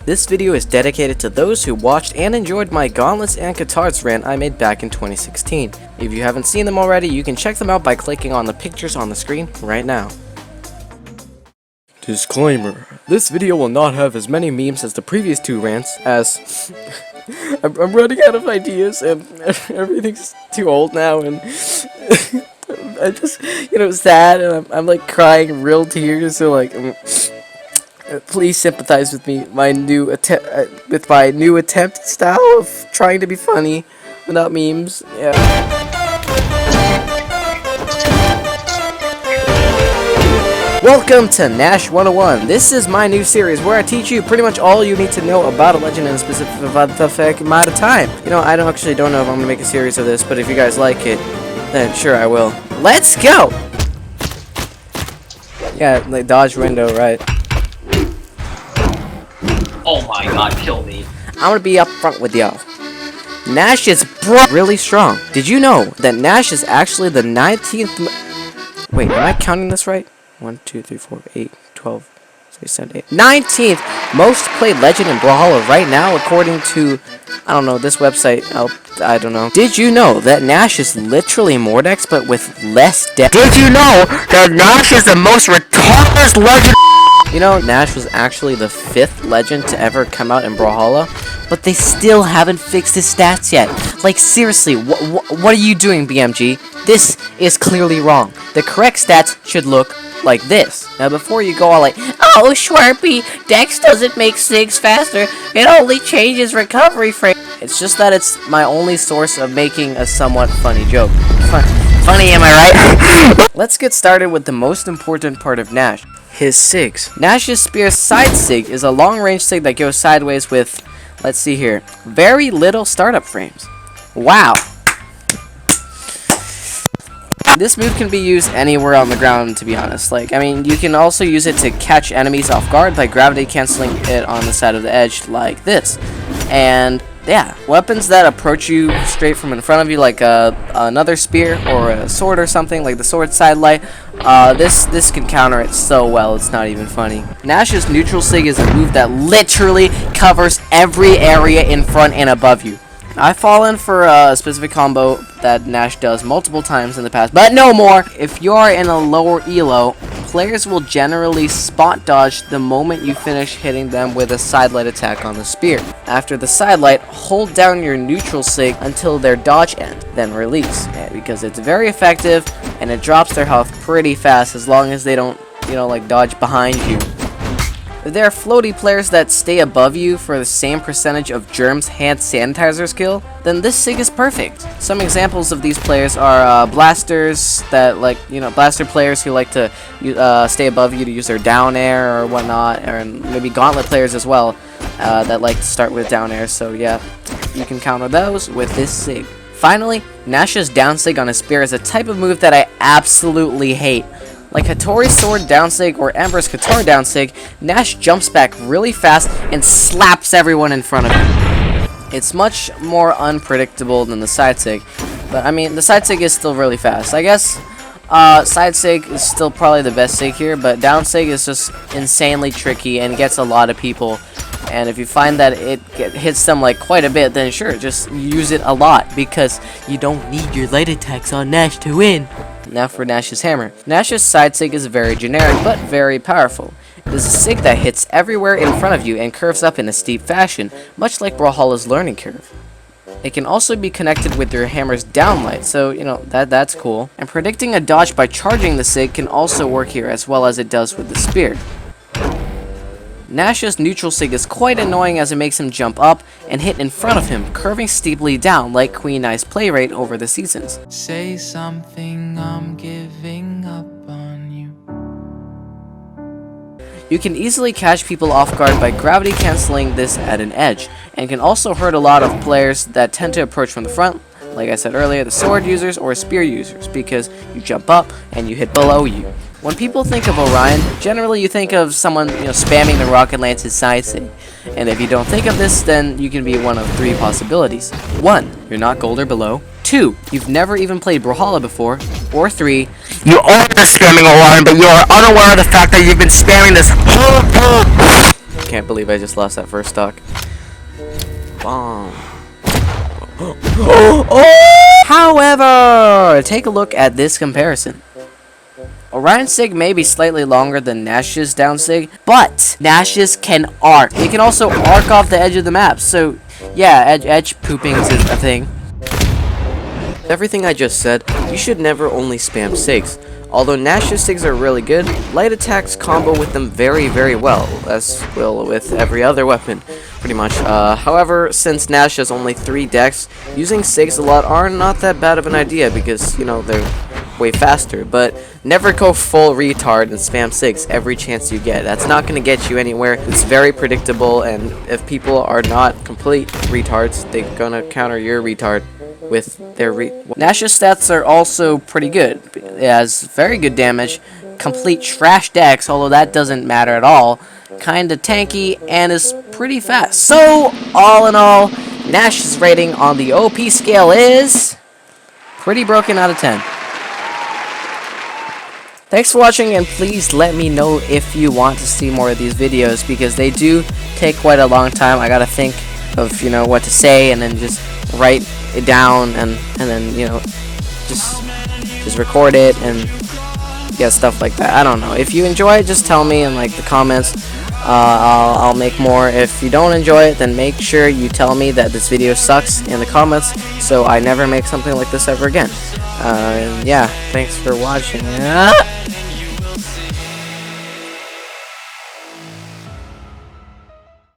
This video is dedicated to those who watched and enjoyed my Gauntlets and Katars rant I made back in 2016. If you haven't seen them already, you can check them out by clicking on the pictures on the screen right now. Disclaimer: this video will not have as many memes as the previous two rants, as I'm running out of ideas and everything's too old now, and I just, sad, and I'm like crying real tears, so like, please sympathize with me, my new attempt style of trying to be funny without memes. Yeah. Welcome to Gnash 101. This is my new series where I teach you pretty much all you need to know about a legend in a specific amount of time. I don't know if I'm going to make a series of this, but if you guys like it, then sure I will. Let's go! Yeah, like dodge window, right? Oh my god, kill me. I'm going to be up front with y'all. Gnash is really strong. Did you know that Gnash is actually the 19th... Wait, am I counting this right? 1, 2, 3, 4, 8, 12, 7, 8, 19th most played legend in Brawlhalla right now, according to, I don't know, this website. I don't know. Did you know that Gnash is literally Mordex, but with less depth? Did you know that Gnash is the most retarded legend? Gnash was actually the 5th legend to ever come out in Brawlhalla, but they still haven't fixed his stats yet. Like, seriously, what are you doing, BMG? This is clearly wrong. The correct stats should look like this. Now, before you go all like, oh, Schwarpy, Dex doesn't make Sigs faster, it only changes recovery frame. It's just that it's my only source of making a somewhat funny joke. Funny, am I right? Let's get started with the most important part of Gnash, his Sigs. Gnash's Spear's side Sig is a long-range Sig that goes sideways with, let's see here, very little startup frames. Wow. This move can be used anywhere on the ground, to be honest. You can also use it to catch enemies off guard by gravity canceling it on the side of the edge like this. And yeah, weapons that approach you straight from in front of you, like another spear or a sword or something, like the sword sidelight, this can counter it so well, it's not even funny. Gnash's neutral Sig is a move that literally covers every area in front and above you. I've fallen for a specific combo that Gnash does multiple times in the past, but no more. If you are in a lower elo, players will generally spot dodge the moment you finish hitting them with a sidelight attack on the spear. After the sidelight, hold down your neutral Sig until their dodge end, then release, because it's very effective and it drops their health pretty fast as long as they don't, dodge behind you. If there are floaty players that stay above you for the same percentage of Germ's hand sanitizer skill, then this Sig is perfect. Some examples of these players are blasters that blaster players who like to stay above you to use their down air or whatnot, and maybe gauntlet players as well that like to start with down air, so yeah, you can counter those with this Sig. Finally, Gnash's down Sig on his spear is a type of move that I absolutely hate. Like Hattori's sword down Sig or Ember's Katar down Sig, Gnash jumps back really fast and slaps everyone in front of him. It's much more unpredictable than the side Sig, but the side Sig is still really fast. I guess side Sig is still probably the best Sig here, but down Sig is just insanely tricky and gets a lot of people. And if you find that it hits them quite a bit, then sure, just use it a lot, because you don't need your light attacks on Gnash to win. Now for Gnash's hammer. Gnash's side Sig is very generic, but very powerful. It is a Sig that hits everywhere in front of you and curves up in a steep fashion, much like Brawlhalla's learning curve. It can also be connected with your hammer's downlight, so, that's cool. And predicting a dodge by charging the Sig can also work here, as well as it does with the spear. Gnash's neutral Sig is quite annoying as it makes him jump up and hit in front of him, curving steeply down like Queen Eye's play rate over the seasons. Say something, I'm giving up on you. You can easily catch people off guard by gravity canceling this at an edge, and can also hurt a lot of players that tend to approach from the front, like I said earlier, the sword users or spear users, because you jump up and you hit below you. When people think of Orion, generally you think of someone, spamming the Rocket Lance's side Sig. And if you don't think of this, then you can be one of 3 possibilities. 1, you're not gold or below. 2, you've never even played Brawlhalla before. Or 3, you are spamming Orion, but you are unaware of the fact that you've been spamming this whole can't believe I just lost that first stock. Bomb. However, take a look at this comparison. Orion's Sig may be slightly longer than Gnash's down Sig, but Gnash's can arc. It can also arc off the edge of the map, so yeah, edge pooping is a thing. Everything I just said, you should never only spam Sigs. Although Gnash's Sigs are really good, light attacks combo with them very, very well, as will with every other weapon, pretty much. However, since Gnash has only 3 decks, using Sigs a lot are not that bad of an idea because, you know, they're way faster, but never go full retard and spam Sigs every chance you get. That's not going to get you anywhere. It's very predictable, and if people are not complete retards, they're going to counter your retard with their Gnash's stats are also pretty good. It has very good damage, complete trash decks, although that doesn't matter at all, kinda tanky, and is pretty fast. So, all in all, Gnash's rating on the OP scale is pretty broken out of 10. Thanks for watching, and please let me know if you want to see more of these videos, because they do take quite a long time. I gotta think of, you know, what to say, and then just write it down, and then, you know, just record it, and yeah, stuff like that. I don't know. If you enjoy it, just tell me in like the comments. I'll make more. If you don't enjoy it, then make sure you tell me that this video sucks in the comments, so I never make something like this ever again. Yeah, thanks for watching.